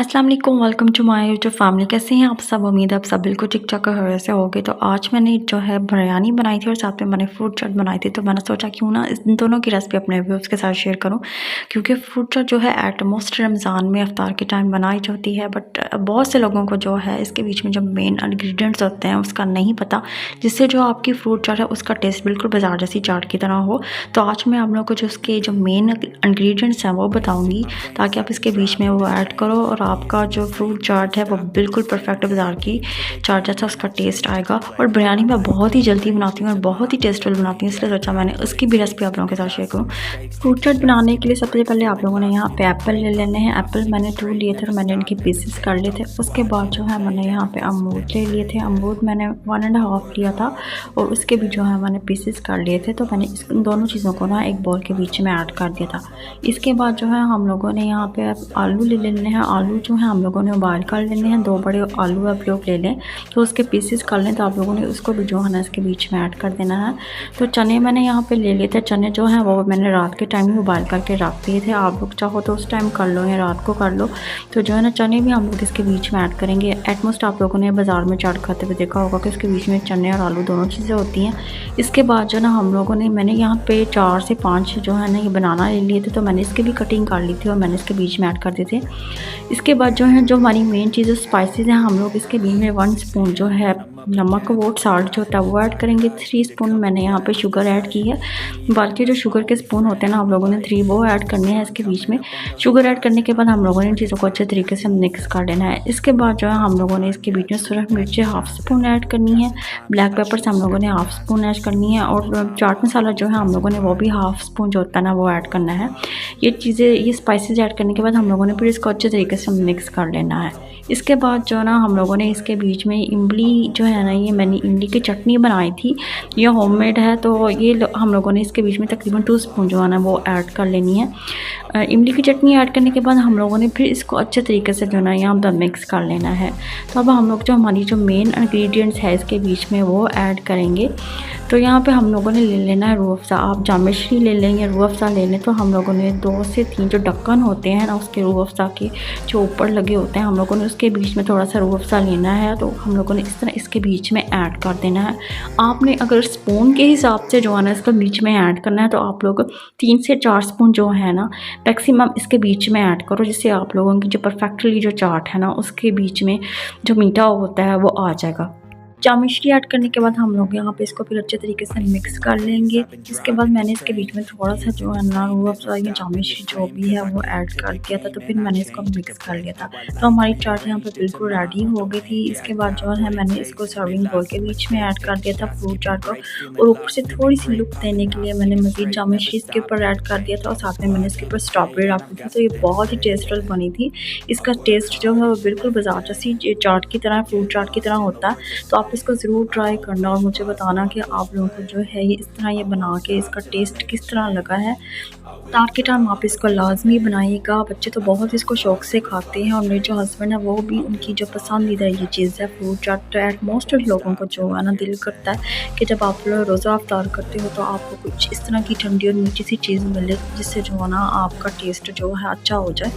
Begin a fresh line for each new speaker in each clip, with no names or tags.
अस्सलाम वालेकुम, welcome to my YouTube family. कैसे हैं आप सब? उम्मीद है आप सब बिल्कुल ठीक-ठाक और खैरियत से होंगे। तो आज मैंने जो है बिरयानी बनाई थी और साथ में मैंने फ्रूट चाट बनाई थी। तो मैंने सोचा क्यों ना इन दोनों की रेसिपी अपने व्यूअर्स के साथ शेयर करूं, क्योंकि फ्रूट चाट जो है एट मोस्ट रमज़ान में इफ्तार के टाइम बनाई जाती है। बट बहुत से लोगों को जो है इसके बीच में जो मेन इंग्रेडिएंट्स होते हैं उसका नहीं पता, जिससे जो आपकी फ्रूट चाट है उसका टेस्ट बिल्कुल बाजार जैसी चाट की तरह हो। तो आज मैं आप लोगों को जो उसके जो मेन इंग्रेडिएंट्स हैं वो बताऊँगी, ताकि आप इसके बीच में वो ऐड करो और आपका जो फ्रूट चाट है वो बिल्कुल परफेक्ट बाज़ार की चाट जैसा उसका टेस्ट आएगा। और बिरयानी मैं बहुत ही जल्दी बनाती हूँ और बहुत ही टेस्टफुल बनाती हूँ, इसलिए सोचा मैंने उसकी भी रेसिपी आप लोगों के साथ शेयर करूँ। फ्रूट चाट बनाने के लिए सबसे पहले आप लोगों ने यहाँ पे एप्पल ले लेने हैं। एप्पल मैंने 2 लिए थे और मैंने इनके पीसेस कर लिए थे। उसके बाद जो है मैंने यहाँ पे अमरूद ले लिए थे। अमरूद मैंने 1.5 लिया था और उसके भी जो है मैंने पीसेस कर लिए थे। तो मैंने इस दोनों चीज़ों को ना एक बाउल के बीच में ऐड कर दिया था। इसके बाद जो है हम लोगों ने यहाँ पे आलू ले लेने हैं। आलू जो है हम लोगों ने उबाल कर लेने हैं। 2 बड़े आलू आप लोग ले लें तो उसके पीसेस कर लें। तो आप लोगों ने उसको भी जो है ना इसके बीच में ऐड कर देना है। तो चने मैंने यहाँ पे ले लिए थे। चने जो हैं वो मैंने रात के टाइम ही उबाल करके रख दिए थे। आप लोग चाहो तो उस टाइम कर लो या रात को कर लो। तो जो है ना चने भी हम लोग इसके बीच में ऐड करेंगे। एटमोस्ट आप लोगों ने बाज़ार में चाट खाते हुए देखा होगा कि इसके बीच में चने और आलू दोनों चीज़ें होती हैं। इसके बाद जो ना हम लोगों ने मैंने यहाँ पे 4 से 5 जो है ना ये बनाना ले लिए थे। तो मैंने इसकी भी कटिंग कर ली थी और मैंने इसके बीच में ऐड कर दिए थे। इसके बाद जो है जो हमारी मेन चीज़ें स्पाइसेस हैं, हम लोग इसके बीच में 1 स्पून जो है नमक वो साल्ट जो होता है वो ऐड करेंगे। 3 स्पून मैंने यहाँ पे शुगर ऐड की है। बाकी जो शुगर के स्पून होते हैं ना हम लोगों ने 3 वो ऐड करने हैं इसके बीच में। शुगर ऐड करने के बाद हम लोगों ने इन चीज़ों को अच्छे तरीके से मिक्स कर लेना है। इसके बाद जो है हम लोगों ने इसके बीच में सुरख मिर्चें 1/2 स्पून ऐड करनी है। ब्लैक पेपर्स हम लोगों ने 1/2 स्पून ऐड करनी है। और चाट मसाला जो है हम लोगों ने वो भी 1/2 स्पून जो होता है ना वो ऐड करना है। ये चीज़ें ये स्पाइसेस ऐड करने के बाद हम लोगों ने फिर इसको अच्छे तरीके से मिक्स कर लेना है। इसके बाद जो ना हम लोगों ने इसके बीच में इमली जो है ना ये मैंने इमली की चटनी बनाई थी, ये होममेड है। तो ये हम लोगों ने इसके बीच में तकरीबन 2 स्पून जो है ना वो ऐड कर लेनी है। इमली की चटनी ऐड करने के बाद हम लोगों ने फिर इसको अच्छे तरीके से जो ना यहाँ पर मिक्स कर लेना है। तो अब हम लोग जो हमारी जो मेन इंग्रेडिएंट्स है इसके बीच में वो ऐड करेंगे। तो यहाँ पे हम लोगों ने ले लेना है रूह अफ़ज़ा। आप जामिश्री ले लें या रूह अफ़ज़ा ले लें। तो हम लोगों ने 2 से 3 जो ढक्कन होते हैं ना उसके रूह अफ़ज़ा के जो ऊपर लगे होते हैं हम लोगों ने उसके बीच में थोड़ा सा रूह अफ़ज़ा लेना है। तो हम लोगों ने इस तरह इसके बीच में ऐड कर देना है। आपने अगर स्पून के हिसाब से जो है ना इसका बीच में ऐड करना है तो आप लोग 3 से 4 स्पून जो है ना मैक्सिमम इसके बीच में ऐड करो, जिससे आप लोगों की जो परफेक्टली जो चाट है ना उसके बीच में जो मीठा होता है वो आ जाएगा। जामिश्री ऐड करने के बाद हम लोग यहाँ पे इसको फिर अच्छे तरीके से मिक्स कर लेंगे। इसके बाद मैंने इसके बीच में थोड़ा सा जो है ना रूह अफ़ज़ा या जामिश्री जो भी है वो ऐड कर दिया था। तो फिर मैंने इसको मिक्स कर लिया था। तो हमारी चाट यहाँ पे बिल्कुल रेडी हो गई थी। इसके बाद जो है मैंने इसको सर्विंग बोल के बीच में ऐड कर दिया था फ्रूट चाट को, और ऊपर से थोड़ी सी लुक देने के लिए मैंने मज़ीद जामिश्री इसके ऊपर ऐड कर दिया था और साथ में मैंने इसके ऊपर स्ट्रॉबेरी रख दी थी। तो ये बहुत ही टेस्टफुल बनी थी। इसका टेस्ट जो है वो बिल्कुल बाजार जैसी चाट की तरह फ्रूट चाट की तरह होता है। तो आप इसको ज़रूर ट्राई करना और मुझे बताना कि आप लोगों को जो है ये इस तरह ये बना के इसका टेस्ट किस तरह लगा है। इफ्तार के टाइम आप इसको लाजमी बनाइएगा। बच्चे तो बहुत इसको शौक़ से खाते हैं और मेरे जो हस्बैंड है वो भी उनकी जो पसंदीदा ये चीज़ है फ्रूट चाट। तो एट मोस्ट लोगों को जो है ना दिल करता है कि जब आप लोग रोज़ा इफ्तार करते हो तो आपको कुछ इस तरह की ठंडी और मीठी सी चीज़ मिले जिससे जो है ना आपका टेस्ट जो है अच्छा हो जाए।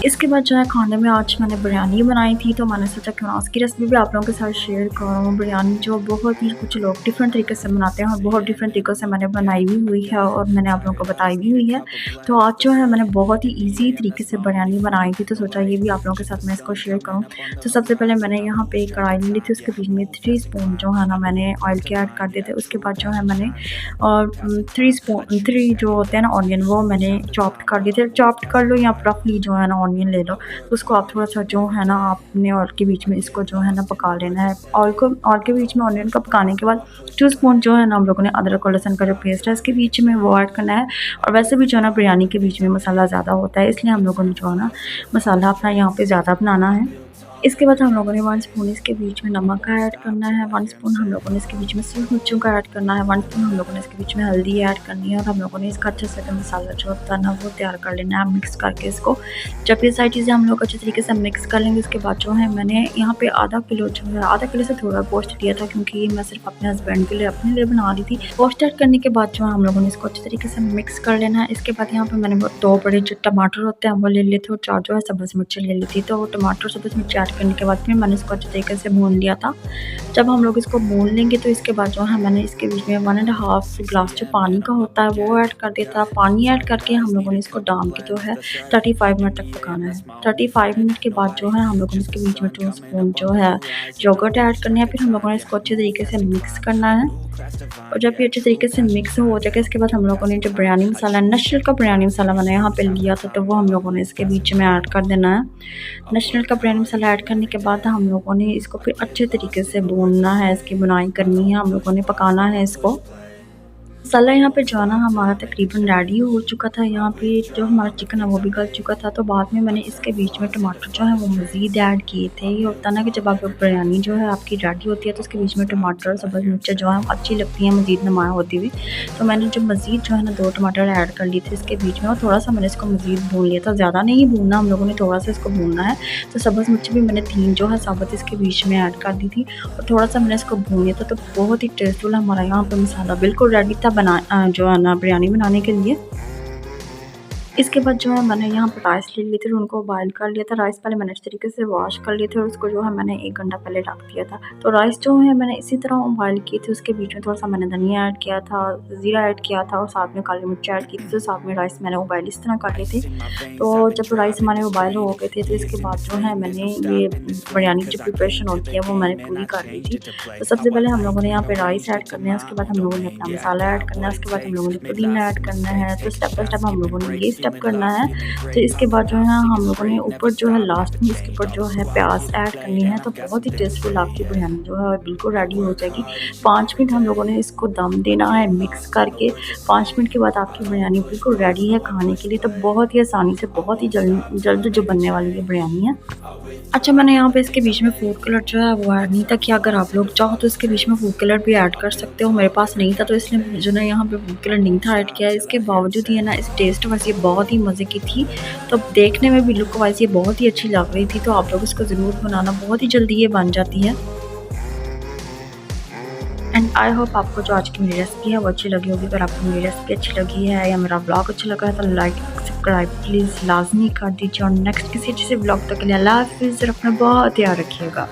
इसके बाद जो है खाने में आज मैंने बिरयानी बनाई थी। तो मैंने सोचा कि मैं उसकी रेसिपी भी आप लोगों के साथ शेयर करूँ। बिरयानी जो बहुत ही कुछ लोग डिफरेंट तरीके से बनाते हैं और बहुत डिफरेंट तरीक़ों से मैंने बनाई भी हुई है और मैंने आप लोगों को बताई भी हुई है। तो आज जो है मैंने बहुत ही ईजी तरीके से बिरयानी बनाई थी, तो सोचा ये भी आप लोगों के साथ मैं इसको शेयर करूँ। तो सबसे पहले मैंने यहाँ पे एक कढ़ाई ली थी, उसके बीच में 3 स्पून जो है ना मैंने ऑयल के ऐड कर दिए थे। उसके बाद जो है मैंने और 3 जो होते हैं ना ऑनियन वो मैंने चॉप्ड कर दिए थे। चॉप्ड कर लो या रफली जो है ना ऑनियन ले लो। तो उसको आप थोड़ा सा जो है ना आपने ऑयल के बीच में इसको जो है ना पका लेना है। ऑयल के बीच में ऑनियन को पकाने के बाद 2 स्पून जो है ना हम लोगों ने अदरक और लहसुन का जो पेस्ट है इसके बीच में वो ऐड करना है। और वैसे भी जो है ना बिरयानी के बीच में मसाला ज़्यादा होता है, इसलिए हम लोगों ने जो है ना मसाला अपना यहाँ पे ज़्यादा बनाना है। इसके बाद हम लोगों ने 1 स्पून इसके बीच में नमक का ऐड करना है, 1 स्पून हम लोगों ने इसके बीच में सूखी मिर्चों का ऐड करना है, 1 स्पून हम लोगों ने इसके बीच में हल्दी ऐड करनी है और हम लोगों ने इसका अच्छे से मसाला जो होता है ना वो तैयार कर लेना है मिक्स करके इसको। जब ये सारी चीज़ें हम लोग अच्छे तरीके से मिक्स कर लेंगे उसके बाद जो है मैंने यहाँ पे आधा किलो जो है, आधा किलो से थोड़ा गोश्त लिया था क्योंकि मैं सिर्फ अपने हस्बैंड के लिए अपने लिए बना रही थी। गोश्त ऐड करने के बाद जो है हम लोगों ने इसको अच्छे तरीके से मिक्स कर लेना है। इसके बाद यहाँ पे मैंने 2 बड़े जो टमाटर होते हैं वो ले लिए थे और 4 जो है सब्ज़ मिर्ची ले ली थी। तो टमाटर सब्ज़ मिर्ची ऐड करने के बाद फिर मैंने इसको अच्छे तरीके से भून लिया था। जब हम लोग इसको भून लेंगे तो इसके बाद जो है मैंने इसके बीच में 1.5 ग्लास जो पानी का होता है वो ऐड कर दिया था। पानी ऐड करके हम लोगों ने इसको डाल के जो है 35 मिनट तक पकाना है। 35 मिनट के बाद जो है हम लोगों ने इसके बीच में 2 स्पून जो है योगर्ट ऐड करने हैं। फिर हम लोगों ने इसको अच्छे तरीके से मिक्स करना है और जब ये अच्छे तरीके से मिक्स हो जाएगा इसके बाद हम लोगों ने जो बिरयानी मसाला, नेशनल का बिरयानी मसाला मैंने यहाँ पे लिया था तो वो हम लोगों ने इसके बीच में ऐड कर देना है। नेशनल का बिरयानी मसाला ऐड करने के बाद हम लोगों ने इसको फिर अच्छे तरीके से भूनना है, इसकी बुनाई करनी है, हम लोगों ने पकाना है इसको। मसाला यहाँ पे जो है ना हमारा तकरीबन रेडी हो चुका था। यहाँ पे जो हमारा चिकन है वो भी गल चुका था। तो बाद में मैंने इसके बीच में टमाटर जो है वो मज़ीद ऐड किए थे। ये होता है ना कि जब आप बिरयानी जो है आपकी रेडी होती है तो उसके बीच में टमाटर सब्ज़ मिर्च जो है अच्छी लगती हैं मज़ीद नुमाया होती हुई। तो मैंने जो मज़ीद जो है ना 2 टमाटर ऐड कर लिए थे इसके बीच में और थोड़ा सा मैंने इसको मज़ीद भून लिया था। ज़्यादा नहीं भूनना, हम लोगों ने थोड़ा सा इसको भूनना है। तो सब्ज़ मिर्च भी मैंने 3 जो है साबुत इसके बीच में ऐड कर दी थी और थोड़ा सा मैंने इसको भून लिया था। तो बहुत ही टेस्टफुल हमारा यहाँ पर मसाला बिल्कुल रेडी था जो है ना बिरयानी बनाने के लिए। इसके बाद जो है मैंने यहाँ पे राइस ले लिए थे, उनको बॉयल कर लिया था। राइस पहले मैंने इस तरीके से वॉश कर लिए थे और उसको जो है मैंने 1 घंटा पहले रख दिया था। तो राइस जो है मैंने इसी तरह बॉयल किए थे, उसके बीच में थोड़ा सा मैंने धनिया ऐड किया था, ज़ीरा ऐड किया था और साथ में काली मिर्च ऐड की थी। तो साथ में राइस मैंने बॉयल इस तरह कर लिए थे। तो जब राइस हमारे बॉयल हो गए थे तो इसके बाद जो है मैंने ये बिरयानी की जो प्रिपरेशन होती है वो मैंने पूरी कर ली थी। तो सबसे पहले हम लोगों ने यहाँ पे राइस ऐड करना है, उसके बाद हम लोगों ने अपना मसाला ऐड करना है, उसके बाद हम लोगों ने पुदीना ऐड करना है। तो स्टेप बाय स्टेप हम लोगों ने ये स्टेप करना है। तो इसके बाद जो है हम लोगों ने ऊपर जो है लास्ट में इसके ऊपर जो है प्याज ऐड करनी है। तो बहुत ही टेस्टफुल आपकी बिरयानी जो है बिल्कुल रेडी हो जाएगी। 5 मिनट हम लोगों ने इसको दम देना है मिक्स करके। 5 मिनट के बाद आपकी बिरयानी बिल्कुल रेडी है खाने के लिए। तो बहुत ही आसानी से, बहुत ही जल्द जो बनने वाली ये बिरयानी है। अच्छा, मैंने यहाँ पे इसके बीच में फूड कलर जो है वो ऐड नहीं था कि अगर आप लोग चाहो तो इसके बीच में फूड कलर भी ऐड कर सकते हो। मेरे पास नहीं था तो इसलिए जो ना यहाँ पे फूड कलर नहीं था ऐड किया। इसके बावजूद ये ना इस टेस्ट वाइज ये बहुत ही मज़े की थी। तो देखने में भी लुक वाइज ये बहुत ही अच्छी लग रही थी। तो आप लोग इसको ज़रूर बनाना, बहुत ही जल्दी ये बन जाती है। एंड आई होप आपको जो आज की मेरी रेसिपी है वो अच्छी लगी होगी। अगर आपको मेरी रेसिपी अच्छी लगी है या मेरा ब्लॉग अच्छा लगा है तो लाइक सब्सक्राइब प्लीज़ लाजमी कर दीजिए। और नेक्स्ट किसी अच्छे से ब्लॉग तक के लिए अल्लाह हाफिज़ और अपना बहुत ध्यान रखिएगा।